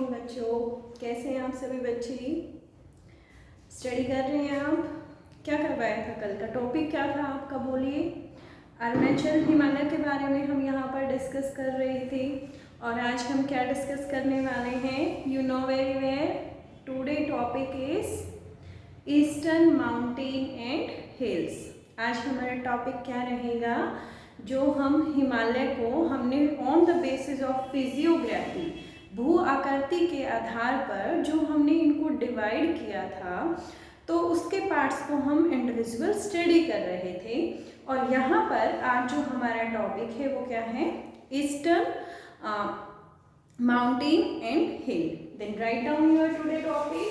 Morning बच्चों, कैसे हैं आप सभी बच्चे? स्टडी कर रहे हैं आप? क्या करवाया था कल का टॉपिक क्या था आपका, बोलिए। अरुणाचल हिमालय के बारे में हम यहाँ पर डिस्कस कर रहे थे और आज हम क्या डिस्कस करने वाले हैं? You know very well, today topic is eastern mountain and hills. आज हमारा टॉपिक क्या रहेगा? जो हम हिमालय को हमने on the basis of physiography, भू आकृति के आधार पर जो हमने इनको डिवाइड किया था, तो उसके पार्ट्स को हम इंडिविजुअल स्टडी कर रहे थे। और यहाँ पर आज जो हमारा टॉपिक है वो क्या है? Eastern mountain and hill. Then write down your today topic.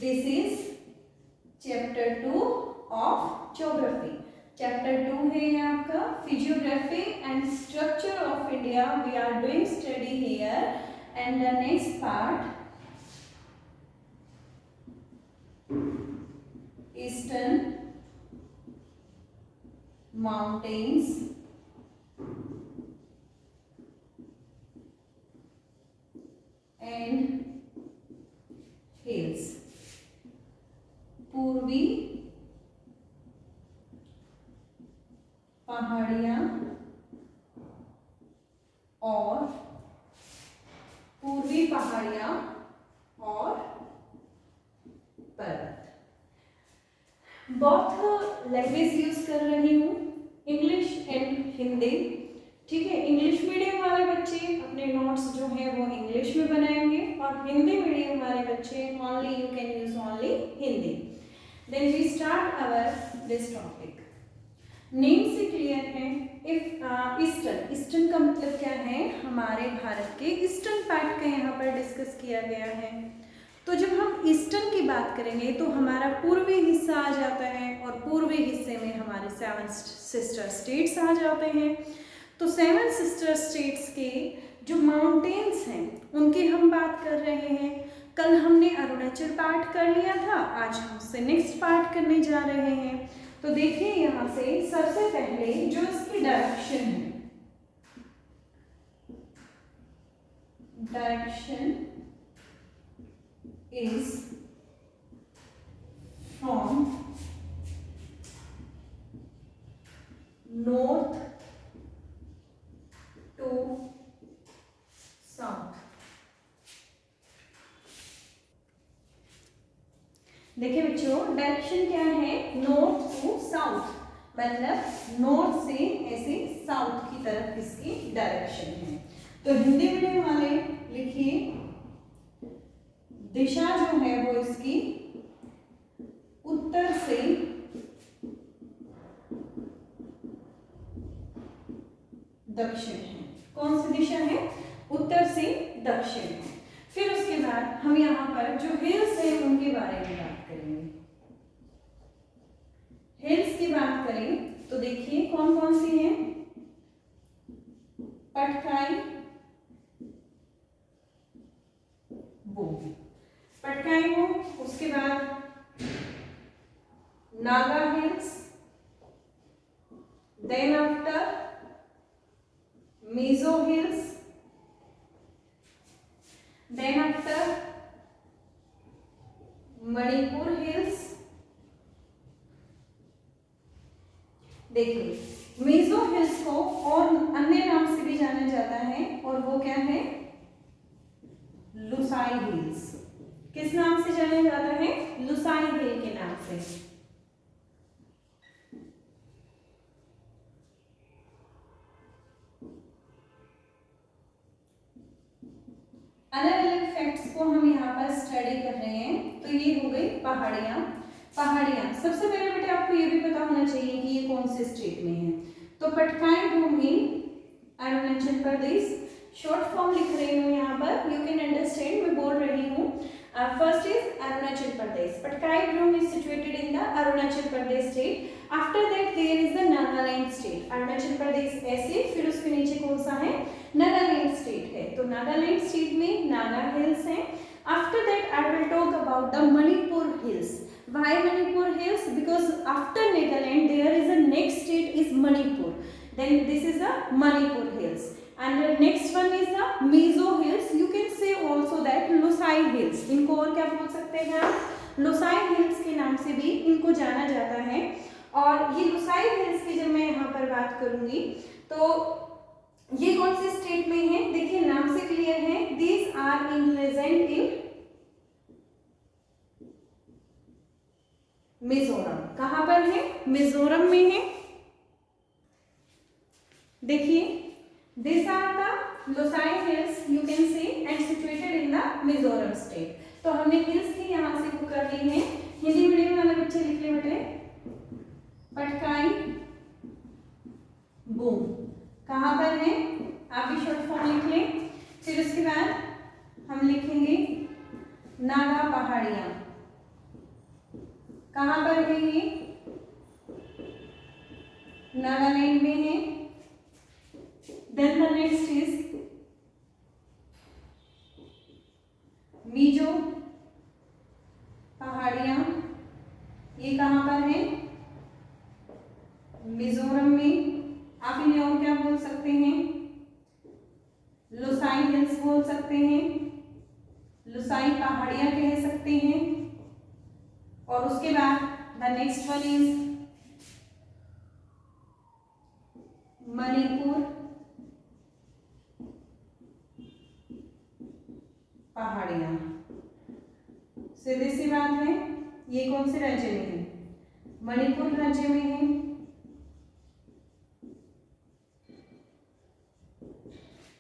This is chapter 2 of geography. Chapter 2 है ये आपका physiography and structure of India. We are doing study here and the next part eastern mountains and hills. पूर्वी पहाड़ियां और पूर्वी पहाड़ियां और पर्वत। बहुत लैंग्वेज यूज कर रही हूँ, इंग्लिश एंड हिंदी। ठीक है, इंग्लिश मीडियम वाले बच्चे अपने नोट्स जो है वो इंग्लिश में बनाएंगे और हिंदी मीडियम वाले बच्चे only you can use only Hindi. Then we start our this topic. Name से क्लियर है। इफ ईस्टर्न, ईस्टर्न का मतलब क्या है? हमारे भारत के ईस्टर्न पार्ट का यहाँ पर डिस्कस किया गया है। तो जब हम ईस्टर्न की बात करेंगे तो हमारा पूर्वी हिस्सा आ जाता है और पूर्वी हिस्से में हमारे 7 सिस्टर स्टेट्स आ जाते हैं। तो 7 सिस्टर स्टेट्स के जो माउंटेन्स हैं उनकी हम बात कर रहे हैं। कल हमने अरुणाचल पार्ट कर लिया था, आज हम उससे नेक्स्ट पार्ट करने जा रहे हैं। तो देखिए यहाँ से सबसे पहले जो इसकी डायरेक्शन है, direction is from north to south। देखिए बच्चों, डायरेक्शन क्या है? नॉर्थ टू साउथ, मतलब नॉर्थ से ऐसे साउथ की तरफ इसकी डायरेक्शन है। तो हिंदी मीडियम वाले लिखिए, दिशा जो है वो इसकी उत्तर से दक्षिण है। कौन सी दिशा है? उत्तर से दक्षिण है। फिर उसके बाद हम यहाँ पर जो हिल्स है उनके बारे में बात करेंगे। हिल्स की बात करें तो देखिए कौन कौन सी है? पटकाई, पटकाई हो, उसके बाद Naga hills, then after Mizo hills, then after Manipur hills. देखिए मीजो हिल्स को और अन्य नाम से भी जाना जाता है और वो क्या है? लुसाई हिल्स। किस नाम से जाना जाता है? लुसाई हिल के नाम से। अलग अलग फैक्ट्स को हम यहाँ पर स्टडी कर रहे हैं। तो ये हो गई पहाड़ियां। पहाड़ियां सबसे पहले बेटे आपको ये भी पता होना चाहिए कि ये कौन से स्टेट में है। तो पटकाई भूमि अरुणाचल प्रदेश, शॉर्ट फॉर्म लिख रही हूँ यहाँ पर, यू कैन अंडरस्टैंड, मैं बोल रही हूँ। First is Arunachal Pradesh. Patkai Bhumi is situated in the Arunachal Pradesh state. After that there is the Nagaland state. Arunachal Pradesh ऐसे, फिर उसके नीचे कौन सा है? नागालैंड स्टेट है। तो नागालैंड स्टेट में नागा हिल्स है। After that I will talk about the Manipur hills. Why Manipur hills? Because after Nagaland there is a next state is Manipur. Then this is the Manipur hills. And the next one is the Mizo hills. You can say also that Lushai hills, इनको और क्या बोल सकते हैं आप, Lushai hills के नाम से भी इनको जाना जाता है। और ये लुसाई हिल्स की जब मैं यहाँ पर बात करूंगी तो ये कौन से स्टेट में है, देखिए नाम से क्लियर है, these are in legend in Mizoram. कहां पर है, मिजोरम में है। देखिए this are the Lushai hills you can see and situated in the Mizoram state. तो हमने हिल्स की यहाँ से बुक कर ली है। हिंदी मीडियम वाले बच्चे लिख ले बेटे, पटकाई बूम कहां पर है, आप भी शॉर्ट फॉर्म लिख लें। फिर उसके बाद हम लिखेंगे नागा पहाड़ियां, कहां पर है ये, नागालैंड में है। Then the next is Mizo पहाड़ियां, ये कहां पर है, मिजोरम में। आप इन्हें और क्या बोल सकते हैं, लुसाई हिल्स बोल सकते हैं, लुसाई पहाड़ियां कह सकते हैं। और उसके बाद the next one is Manipur पहाड़ियां। सीधी सी बात है, ये कौन से राज्य में है, मणिपुर राज्य में है।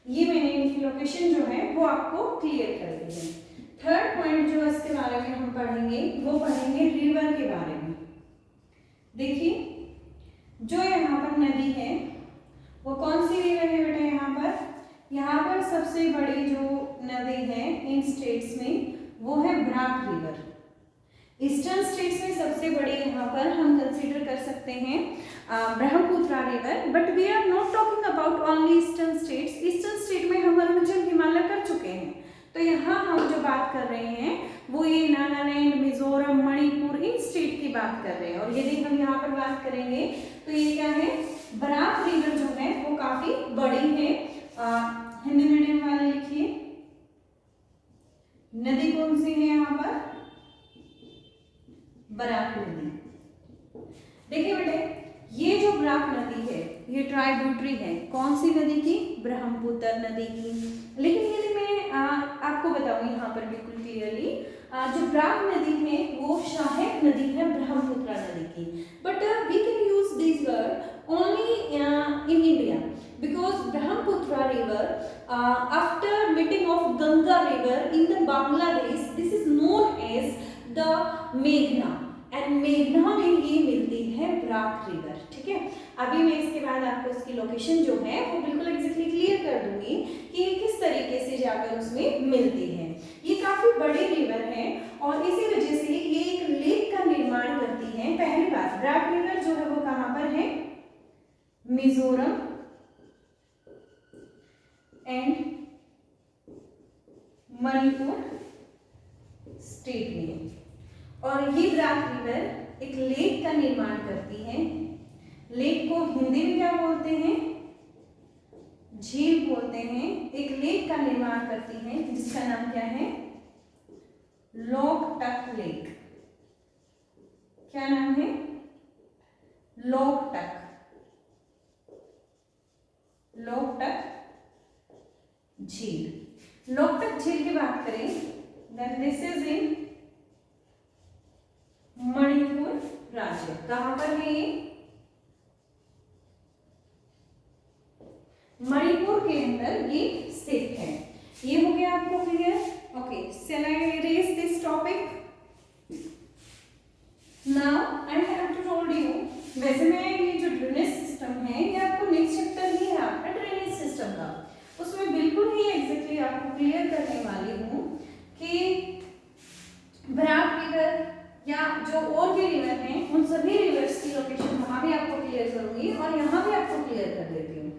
ये मैंने इनकी लोकेशन जो है वो आपको क्लियर कर दी है। थर्ड पॉइंट जो इसके बारे में हम पढ़ेंगे वो पढ़ेंगे रिवर के बारे में। देखिए जो यहाँ पर नदी है वो कौन सी रिवर है बेटा, यहाँ पर सबसे बड़ी जो नदी है इन स्टेट्स में वो है ब्राक रिवर। ईस्टर्न स्टेट्स में सबसे बड़ी यहाँ पर हम कंसीडर कर सकते हैं Brahmaputra river, but we are not talking about only eastern states. Eastern state में हम अरुणाचल हिमालय कर चुके हैं, तो यहाँ हम जो बात कर रहे हैं वो ये नागालैंड, मिजोरम, मणिपुर इन स्टेट की बात कर रहे हैं। और यदि हम यहाँ पर बात करेंगे तो ये क्या है, बराक रिवर जो है वो काफी बड़ी है। हिंदी मीडियम वाले लिखिए, नदी कौन सी है यहाँ पर, बराक नदी। देखिए बेटे ये जो बराक नदी है ये ट्राइब्यूटरी है कौन सी नदी की, ब्रह्मपुत्र नदी की। लेकिन यदि मैं आपको बताऊं यहाँ पर बिल्कुल क्लियरली, जो बराक नदी है वो सहायक नदी है ब्रह्मपुत्र नदी की। But we can use this word only in India because Brahmaputra river after meeting of Ganga river in the Bangladesh, this is known as the Meghna and मेघना में ये मिलती है ब्राक रिवर। ठीक है, अभी मैं इसके बाद आपको इसकी लोकेशन जो है वो बिल्कुल एग्जैक्टली क्लियर कर दूंगी कि ये किस तरीके से जाकर उसमें मिलती है। ये काफी बड़ी रिवर है और इसी वजह से ये एक लेक का निर्माण करती है। पहली बात, ब्राक रिवर जो है वो कहाँ पर है, मिजोरम एंड मणिपुर स्टेट में। और ये ब्राक रिवर एक लेक का निर्माण करती है। लेक को हिंदी में क्या बोलते हैं, झील बोलते हैं। एक लेक का निर्माण करती है जिसका नाम क्या है, लोकटक लेक। क्या नाम है, लोकटक, लोकटक झील। लोकटक झील की बात करें then this is in Manipur राज्य। कहां पर है ये, मणिपुर के अंदर ये स्थित है। ये हो गया आपको clear. Okay, shall I erase this topic? Now I have to told you, वैसे में ये जो ड्रेनेज सिस्टम है ये आपको नेक्स्ट चैप्टर ही है आपका ड्रेनेज सिस्टम का, उसमें बिल्कुल ही एग्जैक्टली आपको क्लियर करने वाली हूँ कि बराक रिवर या जो और भी रिवर हैं उन सभी रिवर्स की लोकेशन वहां भी आपको क्लियर करूंगी और यहाँ भी आपको क्लियर कर देती हूँ।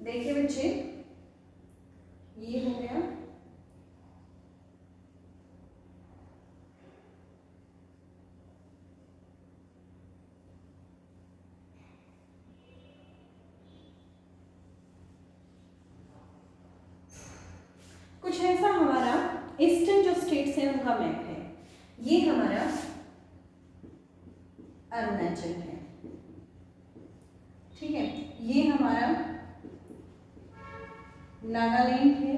देखिए बच्चे, ये हो गया कुछ ऐसा हमारा ईस्टर्न जो स्टेट्स है उनका मैप है। ये हमारा अरुणाचल है, ठीक है। ये हमारा नागालैंड है,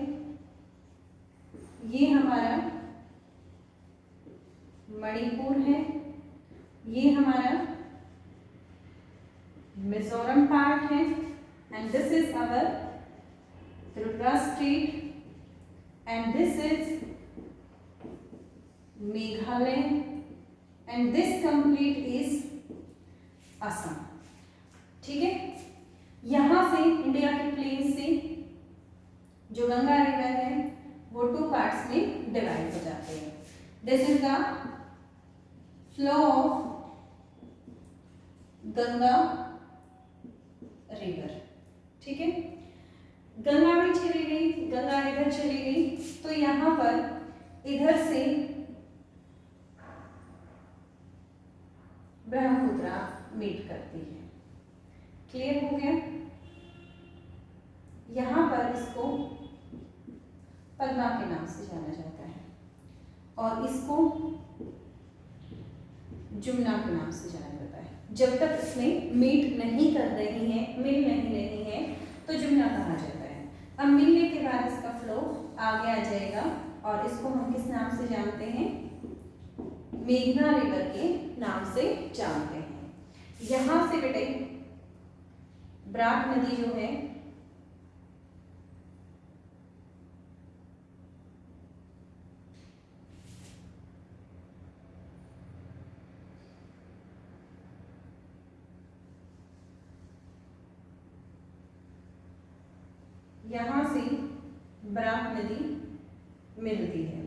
ये हमारा मणिपुर है, ये हमारा मिजोरम पार्ट है, and this is our Tripura state, and this is Meghalaya, and this complete is Assam, ठीक है। यहां से इंडिया के प्लेन से जो गंगा रिवर है वो 2 पार्ट्स में डिवाइड हो जाते हैं। This is the flow of Ganga river, ठीक है। गंगा भी चली गई, गंगा इधर चली गई, तो यहाँ पर इधर से ब्रह्मपुत्रा मीट करती है। क्लियर हो गया? यहाँ पर इसको पद्मा के नाम से जाना जाता है और इसको जमुना के नाम से जाना जाता है। जब तक इसमें मीट नहीं कर रही है, मिल नहीं रही है, तो जमुना कहा जाता है। अब मिलने के बाद इसका फ्लो आगे आ जाएगा और इसको हम किस नाम से जानते हैं? मेघना रिवर के नाम से जानते हैं। यहां से बेटे बराक नदी जो है यहां से बराक नदी मिलती है।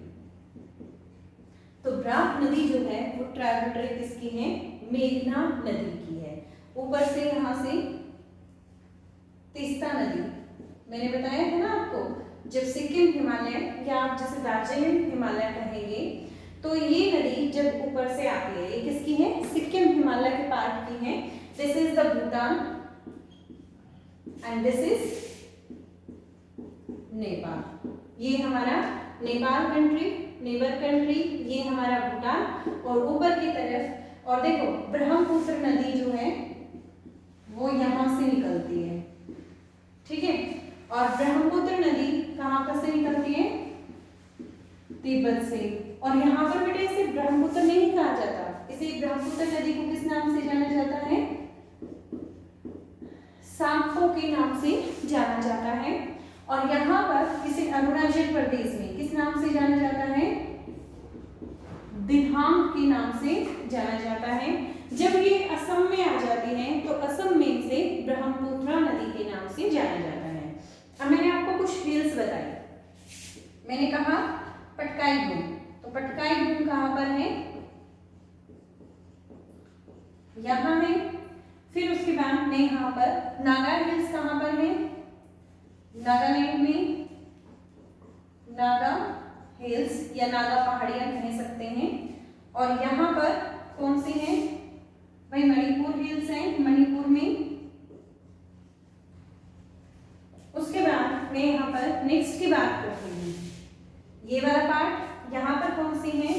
तो बराक नदी जो है वो ट्राइब्यूटरी किसकी है? मेघना नदी की है। ऊपर से यहां से तीस्ता नदी, मैंने बताया था ना आपको, जब सिक्किम हिमालय या आप जैसे दार्जिलिंग हिमालय कहेंगे तो ये नदी जब ऊपर से आती है, ये किसकी है? सिक्किम हिमालय के पार्ट की है। This is the Bhutan and this is Nepal. ये हमारा नेपाल कंट्री, नेबर कंट्री, ये हमारा भूटान और ऊपर की तरफ, और देखो ब्रह्मपुत्र नदी जो है वो यहां से निकलती है, ठीक है। और ब्रह्मपुत्र नदी कहां पर से निकलती है? तिब्बत से। और यहाँ पर बेटे इसे ब्रह्मपुत्र नहीं कहा जाता, इसे ब्रह्मपुत्र नदी को किस नाम से जाना जाता है? सांगपो के नाम से जाना जाता है। और यहाँ पर इसे अरुणाचल प्रदेश में किस नाम से जाना जाता है? दिहांग के नाम से जाना जाता है। जब ये असम में आ जाती है तो असम में इसे ब्रह्मपुत्र नदी के नाम से जाना जाता है। अब मैंने आपको कुछ हिल्स बताई, मैंने कहा पटकाई डूम, तो पटकाई डूम कहाँ पर है? यहाँ है। फिर उसके बाद में यहाँ पर नागा हिल्स कहाँ पर है? नागालैंड में नागा हिल्स या नागा पहाड़ियां कह सकते हैं। और यहाँ पर कौन सी है भाई? मणिपुर हिल्स है, मणिपुर में। उसके बाद मैं यहाँ पर नेक्स्ट की बात करती हूँ, ये वाला पार्ट यहाँ पर कौन सी है?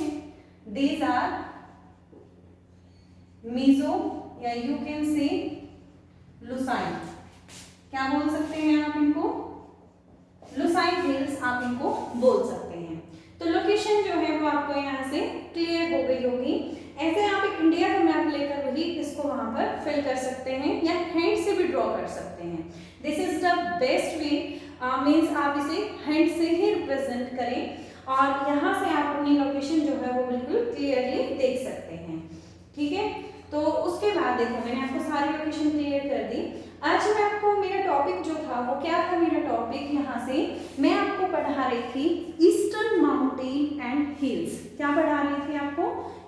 दीज आर मीजो या यू कैन से लुसाई, क्या बोल सकते हैं आप इनको? लुसाई हिल्स आप इनको बोल सकते हैं। तो लोकेशन जो है वो आपको यहाँ से क्लियर हो गई होगी। ऐसे आप एक इंडिया का मैप लेकर वही इसको वहां पर फिल कर सकते हैं या हैंड से भी ड्रॉ कर सकते हैं। This is the best way, means आप इसे हैंड से ही रिप्रेजेंट करें और यहाँ से आप अपनी लोकेशन जो है वो बिल्कुल क्लियरली देख सकते हैं, ठीक है। तो उसके बाद देखो मैंने आपको सारी लोकेशन क्लियर कर दी। आज मैं आपको, मेरा टॉपिक जो था वो क्या था? मेरा टॉपिक यहाँ से मैं आपको पढ़ा रही थी ईस्टर्न माउंटेन एंड हिल्स। क्या पढ़ा रही थी आपको?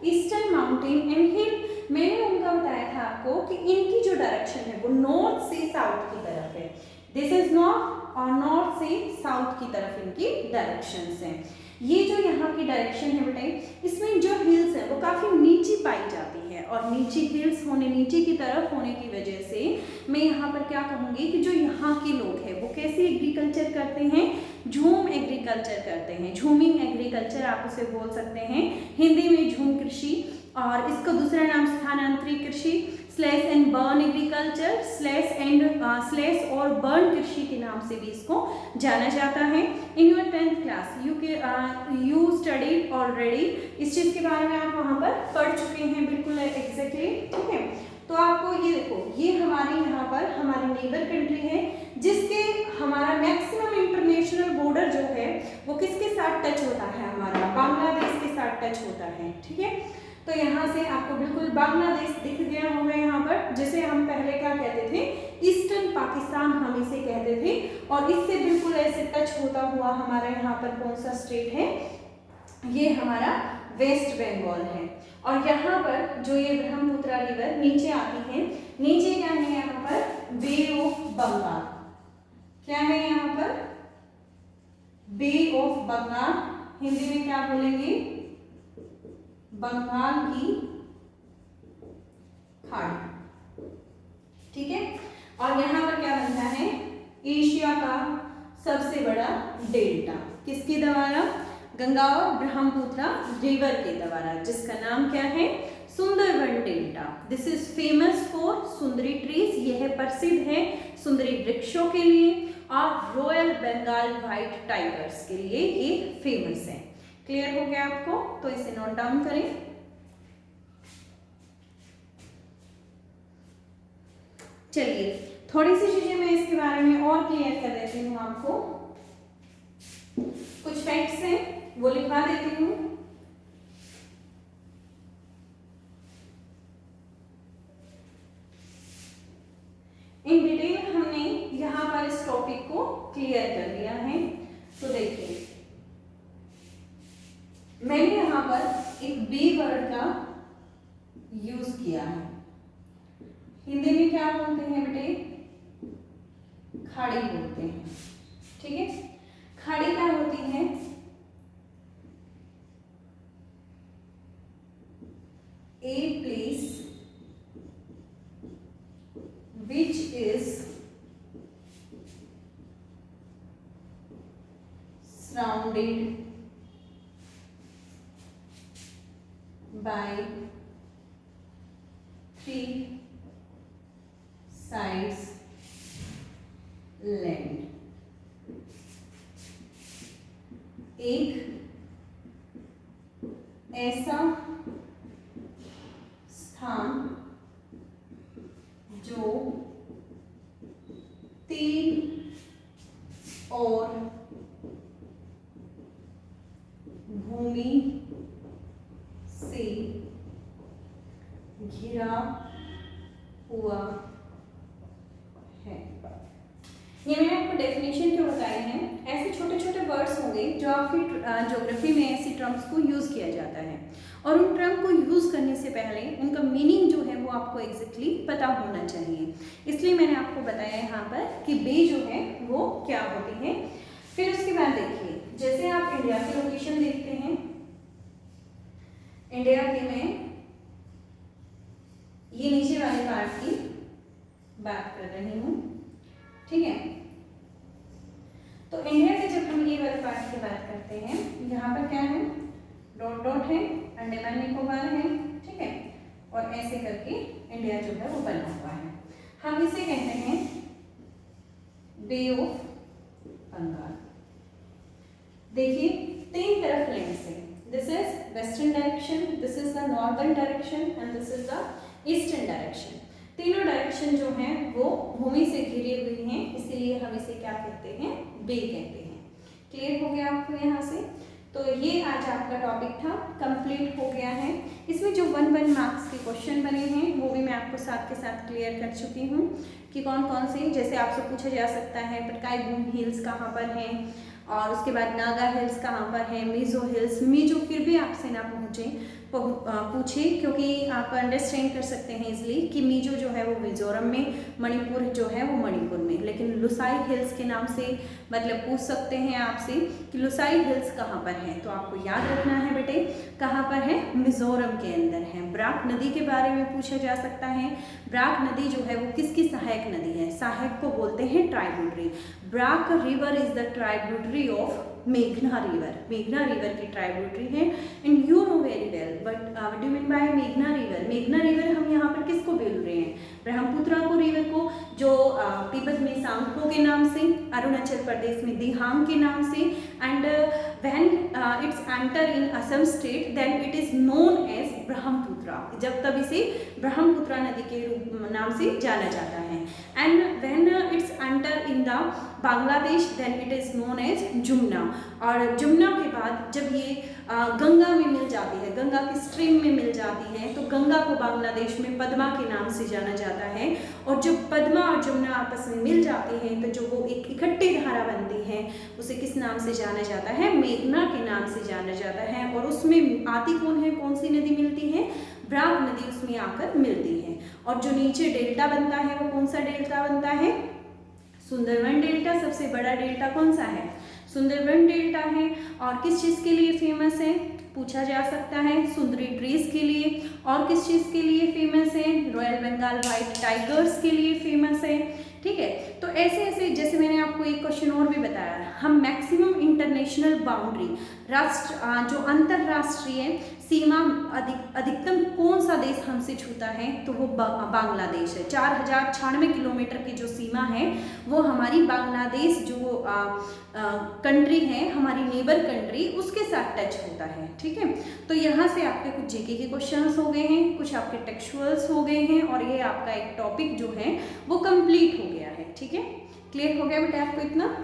ईस्टर्न माउंटेन एंड हिल। मैंने उनका बताया था आपको कि इनकी जो डायरेक्शन है वो नॉर्थ से साउथ की तरफ है। दिस इज नॉर्थ और नॉर्थ से साउथ की तरफ इनकी डायरेक्शंस हैं। ये जो यहाँ की डायरेक्शन है बेटे, इसमें जो हिल्स है वो काफ़ी नीची पाई जाती है, और नीची हिल्स होने, नीचे की तरफ होने की वजह से मैं यहाँ पर क्या कहूँगी कि जो यहाँ के लोग हैं वो कैसे एग्रीकल्चर करते हैं, झूम एग्रीकल्चर करते हैं। झूमिंग एग्रीकल्चर आप उसे बोल सकते हैं, हिंदी में झूम कृषि, और इसका दूसरा नाम स्थानांतरित कृषि, slash and burn agriculture, slash और बर्न कृषि के नाम से भी इसको जाना जाता है। In your 10th class you studied already, इस चीज़ के बारे में आप वहाँ पर पढ़ चुके हैं बिल्कुल एग्जैक्टली, ठीक है। तो आपको ये देखो, ये हमारे यहाँ पर हमारी नेबर कंट्री है, जिसके हमारा मैक्सिमम इंटरनेशनल बॉर्डर जो है वो किसके साथ टच होता है, हमारा बांग्लादेश के साथ टच होता है, ठीक है। तो यहाँ से आपको बिल्कुल बांग्लादेश दिख गया होगा यहाँ पर, जिसे हम पहले क्या कहते थे, ईस्टर्न पाकिस्तान हम इसे कहते थे, और इससे बिल्कुल ऐसे टच होता हुआ हमारा यहाँ पर कौन सा स्टेट है, ये हमारा वेस्ट बंगाल है। और यहाँ पर जो ये ब्रह्मपुत्र रिवर नीचे आती है, नीचे क्या है यहाँ पर, बे ऑफ बंगाल, क्या है यहाँ पर, बे ऑफ बंगाल, हिंदी में क्या बोलेंगे, बंगाल की खाड़ी, ठीक है। और यहाँ पर क्या बनता है, एशिया का सबसे बड़ा डेल्टा, किसके द्वारा, गंगा और ब्रह्मपुत्र रिवर के द्वारा, जिसका नाम क्या है, Sundarban delta. This is famous for Sundari trees, यह प्रसिद्ध है सुंदरी वृक्षों के लिए, और रॉयल बंगाल व्हाइट टाइगर्स के लिए ये फेमस है। क्लियर हो गया आपको, तो इसे नोट डाउन करें। चलिए थोड़ी सी चीजें मैं इसके बारे में और क्लियर कर देती हूँ आपको, कुछ फैक्ट्स हैं वो लिखवा देती हूँ। इन डिटेल हमने यहाँ पर इस टॉपिक को क्लियर कर दिया है। तो देखिए, मैंने यहाँ पर एक बी वर्ड का यूज किया है, हिंदी में क्या बोलते हैं बेटे, खाड़ी बोलते हैं, ठीक है। खाड़ी क्या होती है, a place which is surrounded by 3 sides land। एक ऐसा स्थान जो 3 और भूमि से घिरा हुआ है। ये मैंने आपको डेफिनेशन क्यों बताए हैं, ऐसे छोटे छोटे वर्ड्स होंगे जो आपकी ज्योग्राफी में ऐसी टर्म्स को यूज़ किया जाता है, और उन टर्म को यूज़ करने से पहले उनका मीनिंग जो है वो आपको एग्जैक्टली पता होना चाहिए। इसलिए मैंने आपको बताया यहाँ पर कि बे जो है वो क्या होती है। फिर उसके बाद देखिए, जैसे आप इंडिया की लोकेशन देखते हैं, इंडिया के में ये नीचे वाले पार्ट की बात कर रही हूँ, ठीक है। तो इंडिया के जब हम ये वाले पार्ट की बात करते हैं, यहाँ पर क्या है, डॉट डॉट है, अंडमान निकोबार है, ठीक है, और ऐसे करके इंडिया जो है वो बना हुआ है। हम इसे कहते हैं बे ऑफ बंगाल। देखिए 3 तरफ लैंड से, this is western direction, this is the northern direction and this is the eastern direction. तीनों डायरेक्शन जो हैं वो भूमि से घिरे हुए हैं, इसीलिए हम इसे क्या कहते हैं, बे कहते हैं। क्लियर हो गया आपको यहाँ से। तो ये आज आपका टॉपिक था, कंप्लीट हो गया है। इसमें जो 1 मार्क्स के क्वेश्चन बने हैं वो भी मैं आपको साथ के साथ क्लियर कर चुकी हूँ कि कौन कौन से, जैसे आपसे पूछा जा सकता है पटकाई बूम हिल्स कहाँ पर हैं, और उसके बाद नागा हिल्स कहाँ पर है, मीजो हिल्स, मीजो फिर भी आपसे ना पहुँचे पूछे, क्योंकि आप अंडरस्टैंड कर सकते हैं इजली कि मिजो जो है वो मिजोरम में, मणिपुर जो है वो मणिपुर में। लेकिन लुसाई हिल्स के नाम से मतलब पूछ सकते हैं आपसे कि लुसाई हिल्स कहाँ पर है, तो आपको याद रखना है बेटे कहाँ पर है, मिजोरम के अंदर है। ब्राक नदी के बारे में पूछा जा सकता है। ब्राक नदी जो है वो किसकी सहायक नदी है, सहायक को बोलते हैं tributary. Barack river is the tributary of मेघना रिवर। मेघना रिवर की ट्राइब्यूटरी है। And you know very well but what do mean by मेघना रिवर। मेघना रिवर हम यहाँ पर किसको बोल रहे हैं, ब्रह्मपुत्रा को रिवर को, जो तिब्बत में सांगपो के नाम से, अरुणाचल प्रदेश में दिहांग के नाम से, and when it's enter in Assam state then it is known as Brahmaputra. जब तब इसे ब्रह्मपुत्रा नदी के रूप नाम से जाना जाता है। And when it's enter in the Bangladesh then it is known as Jamuna. और जमुना के बाद जब ये गंगा में मिल जाती है, गंगा की स्ट्रीम में मिल जाती है, तो गंगा को बांग्लादेश में पद्मा के नाम से जाना जाता है। और जब पद्मा और जमुना आपस में मिल जाती हैं तो जो वो एक इकट्ठी धारा बनती है उसे किस नाम से जाना जाता है, मेघना के नाम से जाना जाता है। और उसमें आती कौन है, कौन सी नदी मिलती है, ब्राक नदी उसमें आकर मिलती है। और जो नीचे डेल्टा बनता है वो कौन सा डेल्टा बनता है, सुंदरवन डेल्टा। सबसे बड़ा डेल्टा कौन सा है, सुंदरवन डेल्टा है। और किस चीज़ के लिए फेमस है, पूछा जा सकता है, सुंदरी ट्रीज के लिए। और किस चीज़ के लिए फेमस है, रॉयल बंगाल व्हाइट टाइगर्स के लिए फेमस है। ठीक है, तो ऐसे ऐसे जैसे मैंने आपको एक क्वेश्चन और भी बताया, हम मैक्सिमम इंटरनेशनल बाउंड्री, राष्ट्र जो अंतरराष्ट्रीय सीमा अधिकतम कौन सा देश हमसे छूता है, तो वो बांग्लादेश है। 4096 किलोमीटर की जो सीमा है वो हमारी बांग्लादेश जो कंट्री है, हमारी नेबर कंट्री, उसके साथ टच होता है। ठीक है, तो यहाँ से आपके कुछ जीके के क्वेश्चंस हो गए हैं, कुछ आपके टेक्सचुअल्स हो गए हैं, और ये आपका एक टॉपिक जो है वो कंप्लीट हो गया है। ठीक है, क्लियर हो गया बेटा आपको इतना।